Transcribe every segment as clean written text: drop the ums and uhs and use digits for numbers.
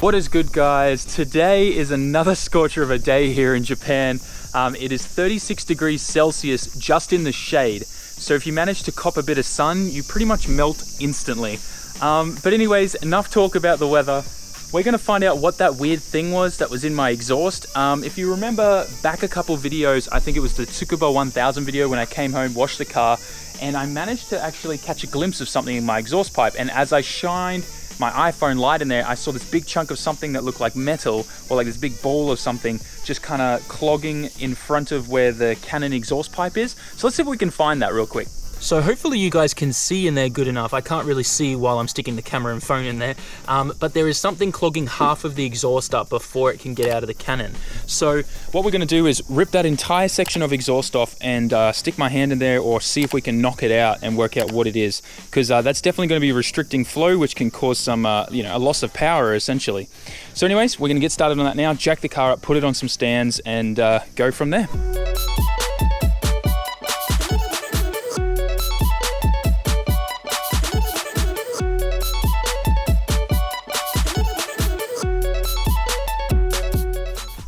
What is good, guys? Today is another scorcher of a day here in Japan. It is 36 degrees Celsius just in the shade. So if you manage to cop a bit of sun, you pretty much melt instantly. But anyways, enough talk about the weather. We're gonna find out what that weird thing was that was in my exhaust. If you remember back a couple videos, I think it was the Tsukuba 1000 video when I came home, washed the car, and I managed to actually catch a glimpse of something in my exhaust pipe. And as I shined my iPhone light in there, I saw this big chunk of something that looked like metal, or like this big ball of something just kind of clogging in front of where the Canon exhaust pipe is. So let's see if we can find that real quick. So hopefully you guys can see in there good enough. I can't really see while I'm sticking the camera and phone in there, but there is something clogging half of the exhaust up before it can get out of the Canon. So what we're gonna do is rip that entire section of exhaust off and stick my hand in there, or see if we can knock it out and work out what it is. Because that's definitely gonna be restricting flow, which can cause some, a loss of power essentially. So anyways, we're gonna get started on that now, jack the car up, put it on some stands, and go from there.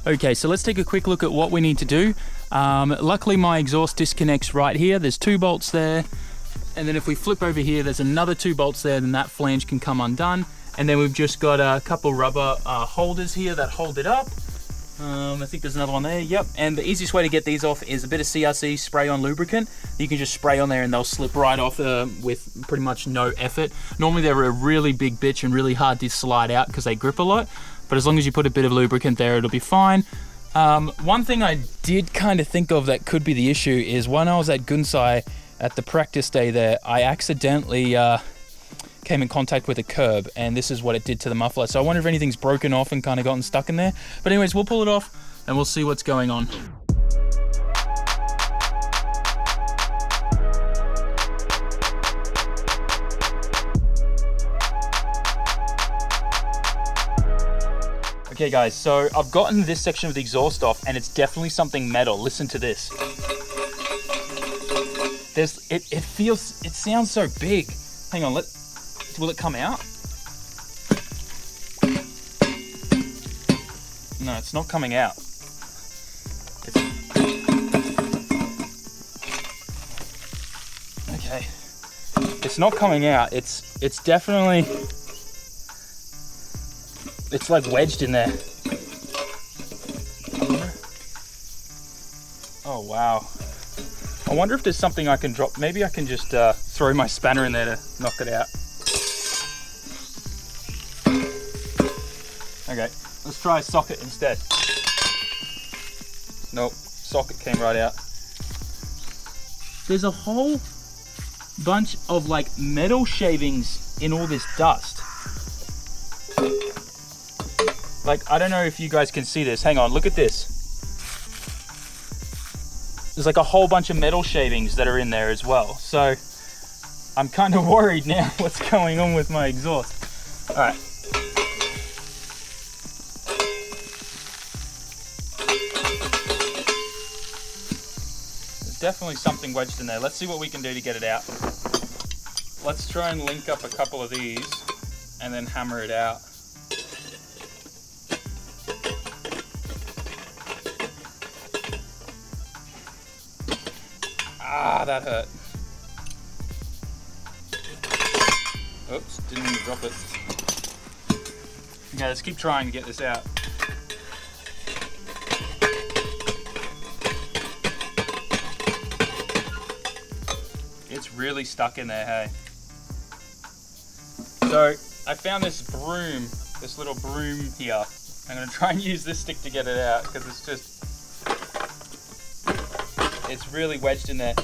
Okay, so let's take a quick look at what we need to do. Luckily my exhaust disconnects right here. There's 2 bolts there. And then if we flip over here, there's another 2 bolts there, then that flange can come undone. And then we've just got a couple rubber holders here that hold it up. I think there's another one there, yep. And the easiest way to get these off is a bit of CRC spray on lubricant. You can just spray on there and they'll slip right off with pretty much no effort. Normally they're a really big bitch and really hard to slide out because they grip a lot. But as long as you put a bit of lubricant there, it'll be fine. One thing I did kind of think of that could be the issue is when I was at Gunsai at the practice day there, I accidentally came in contact with a curb, and this is what it did to the muffler. So I wonder if anything's broken off and kind of gotten stuck in there. But anyways, we'll pull it off and we'll see what's going on. Okay guys, so I've gotten this section of the exhaust off and it's definitely something metal. Listen to this. It sounds so big. Hang on, will it come out? No, it's not coming out. Okay. It's not coming out. It's definitely, it's like wedged in there. Oh wow. I wonder if there's something I can drop. Maybe I can just throw my spanner in there to knock it out. Okay, let's try a socket instead. Nope, socket came right out. There's a whole bunch of like metal shavings in all this dust. Like, I don't know if you guys can see this. Hang on, look at this. There's like a whole bunch of metal shavings that are in there as well. So I'm kind of worried now what's going on with my exhaust. All right. There's definitely something wedged in there. Let's see what we can do to get it out. Let's try and link up a couple of these and then hammer it out. Ah, that hurt. Oops, didn't mean to drop it. Okay, let's keep trying to get this out. It's really stuck in there, hey. So, I found this broom, this little broom here. I'm gonna try and use this stick to get it out, because it's really wedged in there.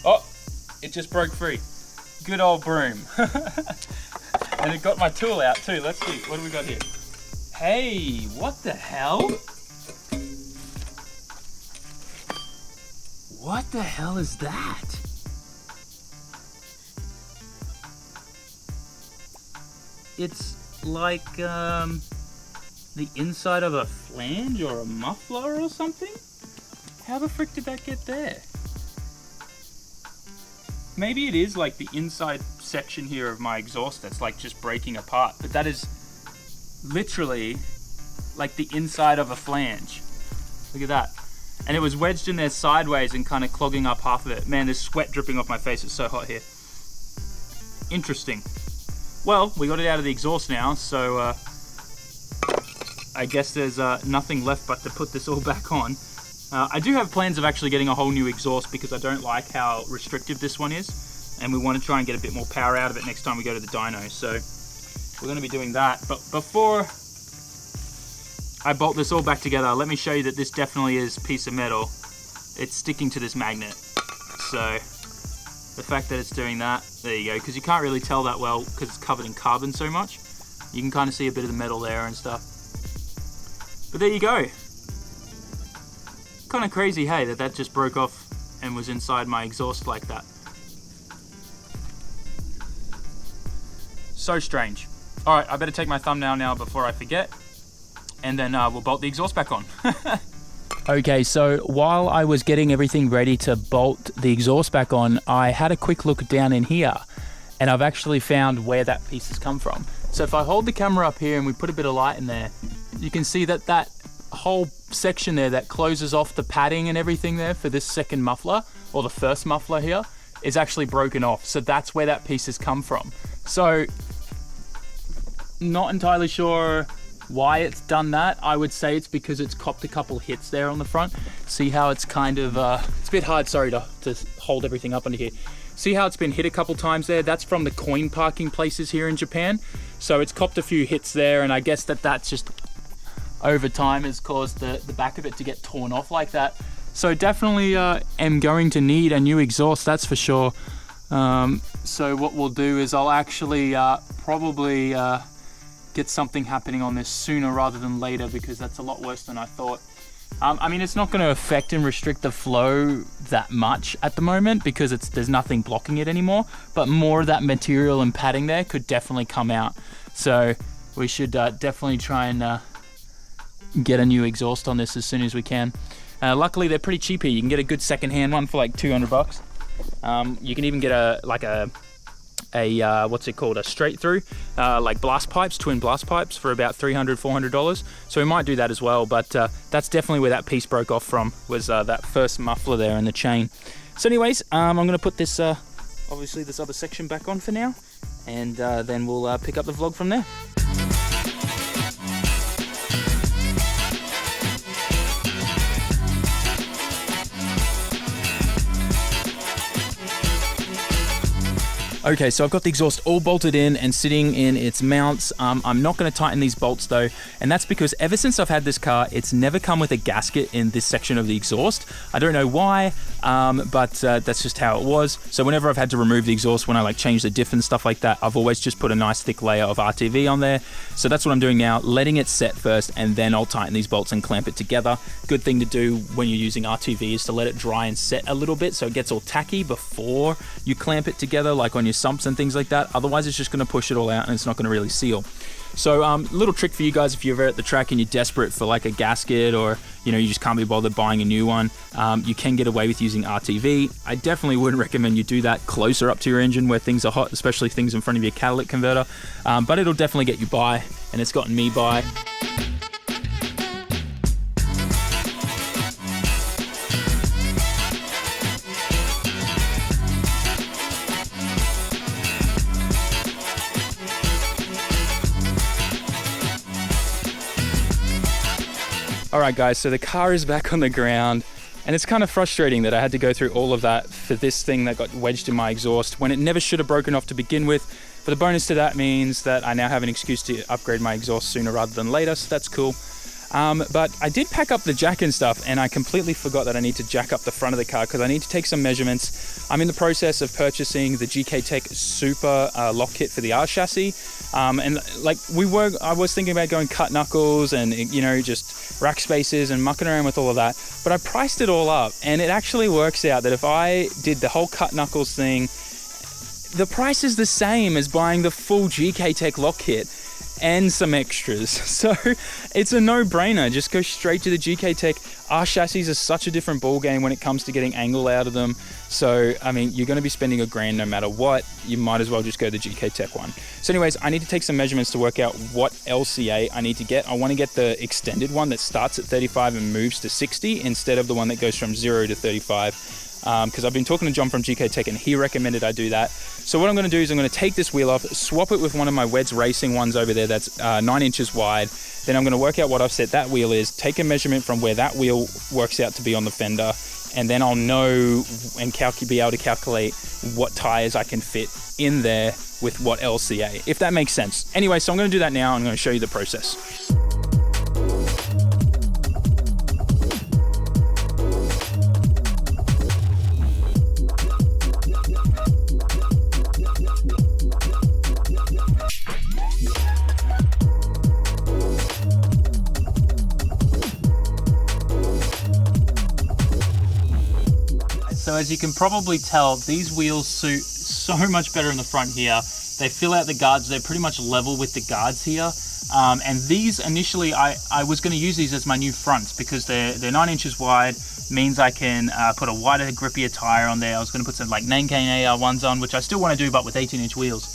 Oh, it just broke free. Good old broom. And it got my tool out too. Let's see, what do we got here? Hey, what the hell? What the hell is that? It's like the inside of a flange or a muffler or something? How the frick did that get there? Maybe it is like the inside section here of my exhaust that's like just breaking apart, but that is literally like the inside of a flange. Look at that. And it was wedged in there sideways and kind of clogging up half of it. Man, there's sweat dripping off my face. It's so hot here. Interesting. Well, we got it out of the exhaust now, so I guess there's nothing left but to put this all back on. I do have plans of actually getting a whole new exhaust because I don't like how restrictive this one is, and we want to try and get a bit more power out of it next time we go to the dyno. So we're going to be doing that. But before I bolt this all back together, let me show you that this definitely is a piece of metal. It's sticking to this magnet. So the fact that it's doing that, there you go, because you can't really tell that well because it's covered in carbon so much. You can kind of see a bit of the metal there and stuff. But there you go. Kind of crazy, hey, that just broke off and was inside my exhaust like that. So strange. All right, I better take my thumbnail now before I forget, and then we'll bolt the exhaust back on. Okay, so while I was getting everything ready to bolt the exhaust back on, I had a quick look down in here, and I've actually found where that piece has come from. So if I hold the camera up here and we put a bit of light in there, you can see that that whole section there that closes off the padding and everything there for this second muffler, or the first muffler here, is actually broken off. So that's where that piece has come from. So not entirely sure why it's done that. I would say it's because it's copped a couple hits there on the front. See how it's kind of, it's a bit hard, sorry, to hold everything up under here. See how it's been hit a couple times there? That's from the coin parking places here in Japan. So it's copped a few hits there, and I guess that's just over time has caused the back of it to get torn off like that. So definitely am going to need a new exhaust, that's for sure. So what we'll do is I'll actually probably get something happening on this sooner rather than later, because that's a lot worse than I thought. I mean, it's not going to affect and restrict the flow that much at the moment because there's nothing blocking it anymore, but more of that material and padding there could definitely come out. So we should definitely try and get a new exhaust on this as soon as we can. Luckily, they're pretty cheap here. You can get a good second-hand one for like $200. You can even get a what's it called, a straight through, like blast pipes, twin blast pipes for about $300, $400. So we might do that as well, but that's definitely where that piece broke off from, was that first muffler there in the chain. So anyways, I'm gonna put this, obviously this other section back on for now, and then we'll pick up the vlog from there. Okay, so I've got the exhaust all bolted in and sitting in its mounts. I'm not going to tighten these bolts though, and that's because ever since I've had this car, it's never come with a gasket in this section of the exhaust. I don't know why, but that's just how it was. So whenever I've had to remove the exhaust, when I like change the diff and stuff like that, I've always just put a nice thick layer of RTV on there. So that's what I'm doing now, letting it set first, and then I'll tighten these bolts and clamp it together. Good thing to do when you're using RTV is to let it dry and set a little bit so it gets all tacky before you clamp it together, like on your sumps and things like that. Otherwise it's just going to push it all out and it's not going to really seal. So little trick for you guys, if you're ever at the track and you're desperate for like a gasket, or you just can't be bothered buying a new one, you can get away with using RTV. I definitely wouldn't recommend you do that closer up to your engine where things are hot, especially things in front of your catalytic converter, but it'll definitely get you by, and it's gotten me by. Alright guys, so the car is back on the ground, and it's kind of frustrating that I had to go through all of that for this thing that got wedged in my exhaust when it never should have broken off to begin with. But the bonus to that means that I now have an excuse to upgrade my exhaust sooner rather than later, so that's cool. But I did pack up the jack and stuff, and I completely forgot that I need to jack up the front of the car because I need to take some measurements. I'm in the process of purchasing the GK Tech Super lock kit for the R chassis, and like I was thinking about going cut knuckles and just rack spaces and mucking around with all of that, but I priced it all up, and it actually works out that if I did the whole cut knuckles thing, the price is the same as buying the full GK Tech lock kit. and some extras. So it's a no-brainer. Just go straight to the GK Tech. Our chassis are such a different ball game when it comes to getting angle out of them. So, I mean, you're going to be spending $1,000 no matter what. You might as well just go the GK Tech one. So anyways, I need to take some measurements to work out what LCA I need to get. I want to get the extended one that starts at 35 and moves to 60 instead of the one that goes from 0 to 35. Because I've been talking to John from GK Tech and he recommended I do that. So what I'm going to do is I'm going to take this wheel off, swap it with one of my Weds Racing ones over there that's 9 inches wide. Then I'm going to work out what offset that wheel is, take a measurement from where that wheel works out to be on the fender, and then I'll know and be able to calculate what tires I can fit in there with what LCA, if that makes sense. Anyway, so I'm going to do that now. I'm going to show you the process. So as you can probably tell, these wheels suit so much better in the front here. They fill out the guards, they're pretty much level with the guards here. And these initially, I was going to use these as my new fronts because they're 9 inches wide, means I can put a wider, grippier tire on there. I was going to put some like Nankane AR1s on, which I still want to do, but with 18-inch wheels.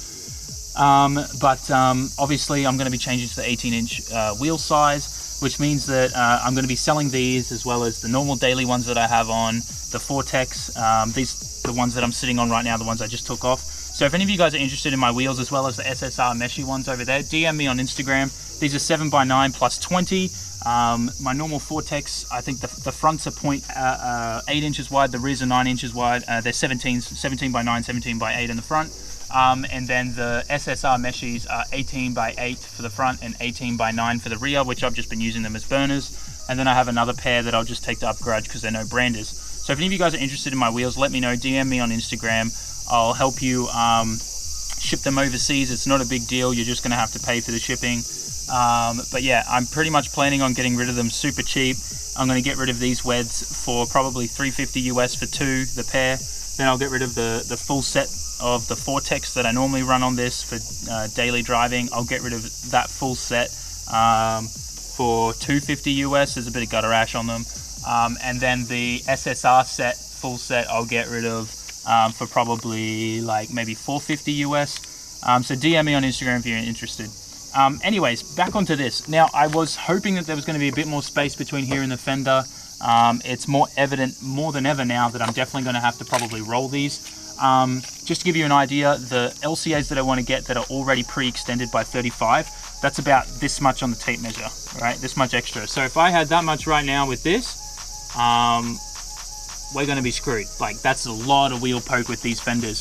Obviously I'm going to be changing to the 18-inch wheel size, which means that I'm going to be selling these as well as the normal daily ones that I have on, the Vortex, the ones that I'm sitting on right now, the ones I just took off. So if any of you guys are interested in my wheels as well as the SSR meshy ones over there, DM me on Instagram. These are 7x9 plus 20. My normal Vortex, I think the fronts are 8 inches wide, the rears are 9 inches wide. They're 17 by 9, 17 by 8 in the front. And then the SSR meshies are 18 by 8 for the front and 18 by 9 for the rear, which I've just been using them as burners. And then I have another pair that I'll just take to Up Garage because they're no branders. So if any of you guys are interested in my wheels, let me know, DM me on Instagram. I'll help you ship them overseas. It's not a big deal. You're just going to have to pay for the shipping. But yeah, I'm pretty much planning on getting rid of them super cheap. I'm going to get rid of these Weds for probably $350 US for 2, the pair. Then I'll get rid of the full set of the Vortex that I normally run on this for daily driving. I'll get rid of that full set for $250 US. There's a bit of gutter ash on them. And then the SSR set, full set, I'll get rid of for probably like maybe $450 US. So DM me on Instagram if you're interested. Anyways, back onto this. Now, I was hoping that there was going to be a bit more space between here and the fender. It's more evident more than ever now that I'm definitely going to have to probably roll these. Just to give you an idea, the LCAs that I want to get that are already pre-extended by 35, that's about this much on the tape measure, right? This much extra. So if I had that much right now with this, we're going to be screwed. Like, that's a lot of wheel poke with these fenders.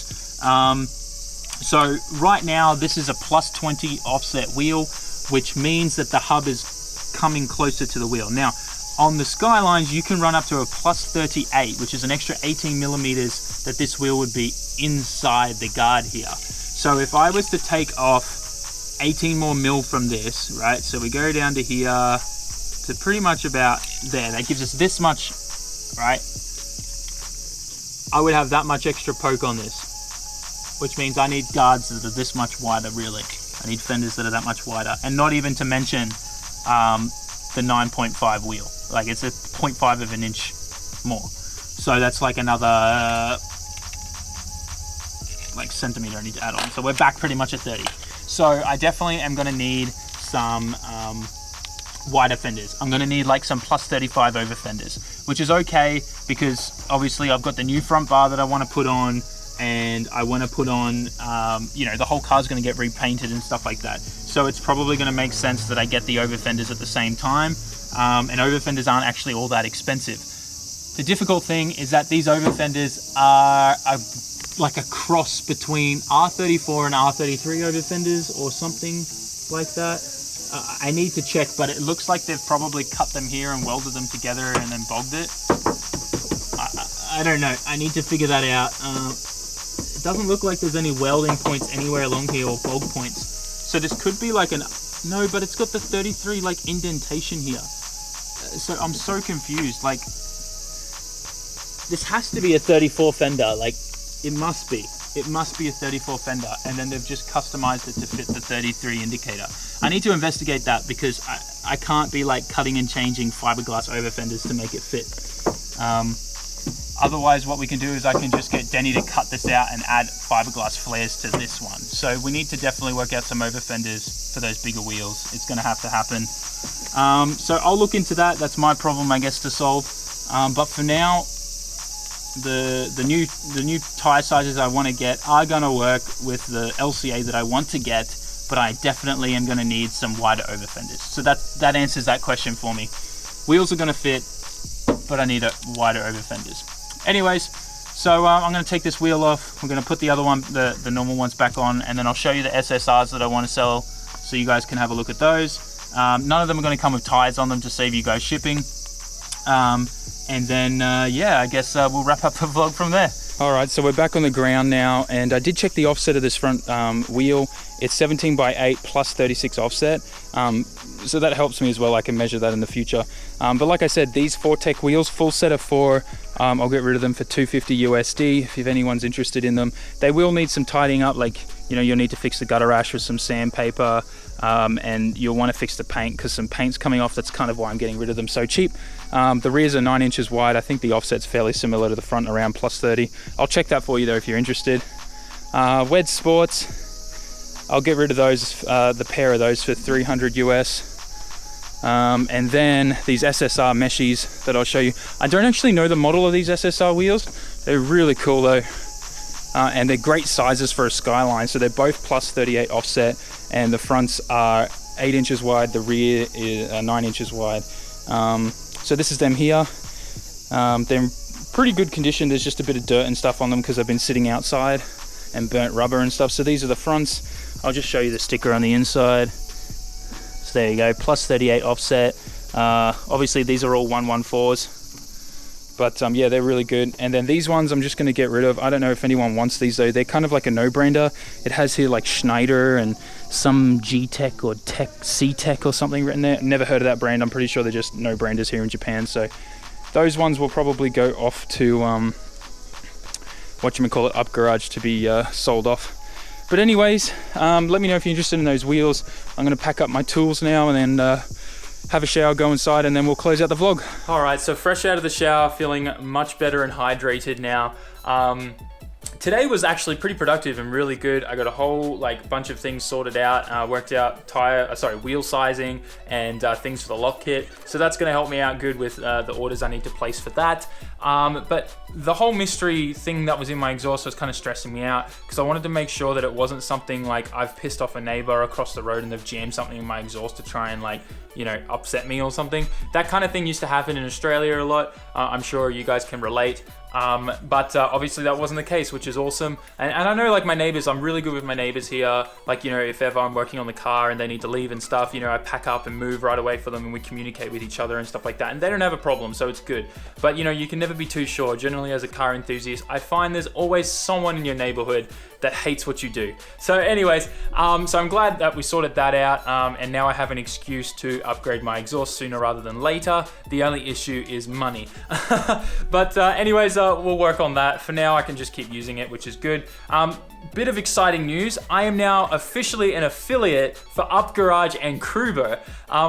So right now, this is a plus 20 offset wheel, which means that the hub is coming closer to the wheel. Now, on the Skylines, you can run up to a plus 38, which is an extra 18 millimeters that this wheel would be inside the guard here. So if I was to take off 18 more mil from this, right? So we go down to here to pretty much about there. That gives us this much, right? I would have that much extra poke on this, which means I need guards that are this much wider, really. I need fenders that are that much wider, and not even to mention the 9.5 wheel. Like, it's a 0.5 of an inch more. So that's like another like centimeter I need to add on. So we're back pretty much at 30. So I definitely am going to need some wider fenders. I'm going to need like some plus 35 over fenders, which is okay because obviously I've got the new front bar that I want to put on, and I want to put on, you know, the whole car's going to get repainted and stuff like that. So it's probably going to make sense that I get the over fenders at the same time. And over fenders aren't actually all that expensive. The difficult thing is that these over fenders are like a cross between R34 and R33 over fenders or something like that. I need to check, but it looks like they've probably cut them here and welded them together and then bogged it. I don't know. I need to figure that out. It doesn't look like there's any welding points anywhere along here or bog points. So this could be like no, but it's got the 33 like indentation here. So I'm so confused. Like, this has to be a 34 fender. Like, it must be. it must be a 34 fender, and then they've just customized it to fit the 33 indicator. I need to investigate that because I can't be like cutting and changing fiberglass over fenders to make it fit. Otherwise, what we can do is I can just get Denny to cut this out and add fiberglass flares to this one. So we need to definitely work out some over fenders for those bigger wheels. It's gonna have to happen. So I'll look into that. That's my problem, I guess, to solve. But for now, the new tire sizes I want to get are going to work with the LCA that I want to get, but I definitely am going to need some wider over fenders. So that answers that question for me. Wheels are going to fit, but I need a wider over fenders. Anyways, so I'm going to take this wheel off. We're going to put the other one, the normal ones, back on, and then I'll show you the SSRs that I want to sell so you guys can have a look at those. None of them are going to come with tires on them to save you guys shipping. And then, yeah, I guess we'll wrap up the vlog from there. All right, so we're back on the ground now, and I did check the offset of this front wheel. It's 17 by 8 plus 36 offset. So that helps me as well. I can measure that in the future. But like I said, these Fortec wheels, full set of 4, I'll get rid of them for $250 USD if anyone's interested in them. They will need some tidying up, like, you know, you'll need to fix the gutter rash with some sandpaper, and you'll want to fix the paint because some paint's coming off. That's kind of why I'm getting rid of them so cheap. The rears are 9 inches wide. I think the offset's fairly similar to the front, around plus 30. I'll check that for you though if you're interested. Wed Sports, I'll get rid of those, the pair of those for 300 US. And then these SSR meshies that I'll show you. I don't actually know the model of these SSR wheels. They're really cool though. And they're great sizes for a Skyline. So they're both plus 38 offset, and the fronts are 8 inches wide, the rear is 9 inches wide. So this is them here. They're in pretty good condition. There's just a bit of dirt and stuff on them because they've been sitting outside and burnt rubber and stuff. So these are the fronts. I'll just show you the sticker on the inside. So there you go, plus 38 offset. Obviously these are all 114s. But yeah, they're really good. And then these ones I'm just going to get rid of. I don't know if anyone wants these though. They're kind of like a no-brainer. It has here like Schneider and some G-Tech or C-Tech or something written there. Never heard of that brand. I'm pretty sure they're just no-brainers here in Japan. So those ones will probably go off to whatchamacallit, Up Garage to be sold off. But anyways, let me know if you're interested in those wheels. I'm going to pack up my tools now and then have a shower, go inside, and then we'll close out the vlog. All right, so fresh out of the shower, feeling much better and hydrated now. Today was actually pretty productive and really good. I got a whole bunch of things sorted out, worked out wheel sizing and things for the lock kit. So that's gonna help me out good with the orders I need to place for that. But the whole mystery thing that was in my exhaust was kind of stressing me out because I wanted to make sure that it wasn't something like I've pissed off a neighbor across the road and they've jammed something in my exhaust to try and upset me or something. That kind of thing used to happen in Australia a lot. I'm sure you guys can relate. But obviously that wasn't the case, which is awesome. And I know my neighbors, I'm really good with my neighbors here. If ever I'm working on the car and they need to leave and stuff, I pack up and move right away for them and we communicate with each other and stuff like that. And they don't have a problem, so it's good. But you can never be too sure. Generally as a car enthusiast, I find there's always someone in your neighborhood that hates what you do. So anyways, so I'm glad that we sorted that out, and now I have an excuse to upgrade my exhaust sooner rather than later. The only issue is money. But anyways, we'll work on that. For now, I can just keep using it, which is good. Bit of exciting news. I am now officially an affiliate for Up Garage and Kruber,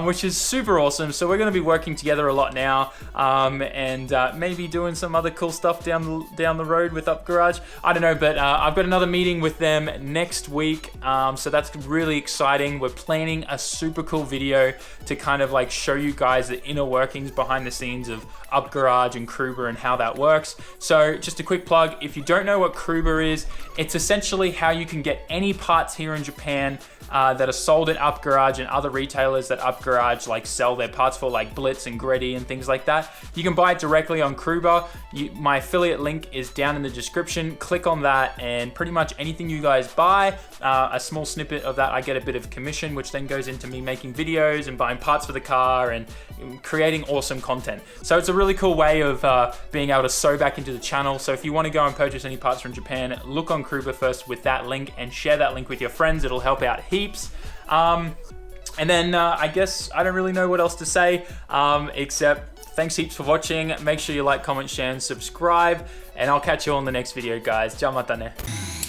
which is super awesome. So we're going to be working together a lot now, and maybe doing some other cool stuff down the road with Up Garage. I don't know, but I've got another meeting with them next week, so that's really exciting. We're planning a super cool video to kind of show you guys the inner workings behind the scenes of Up Garage and Kruber and how that works. So just a quick plug, if you don't know what Kruber is, it's essentially how you can get any parts here in Japan that are sold at Up Garage and other retailers that Up Garage sell their parts for, like Blitz and Greddy and things like that. You can buy it directly on Kruber. My affiliate link is down in the description. Click on that, and pretty much anything you guys buy, a small snippet of that, I get a bit of commission, which then goes into me making videos and buying parts for the car and creating awesome content. So it's a really cool way of being able to sew back into the channel. So if you want to go and purchase any parts from Japan, look on Kruber first with that link and share that link with your friends. It'll help out heaps. And then I guess I don't really know what else to say, except thanks heaps for watching. Make sure you like, comment, share, and subscribe. And I'll catch you on the next video, guys. Ja mata ne.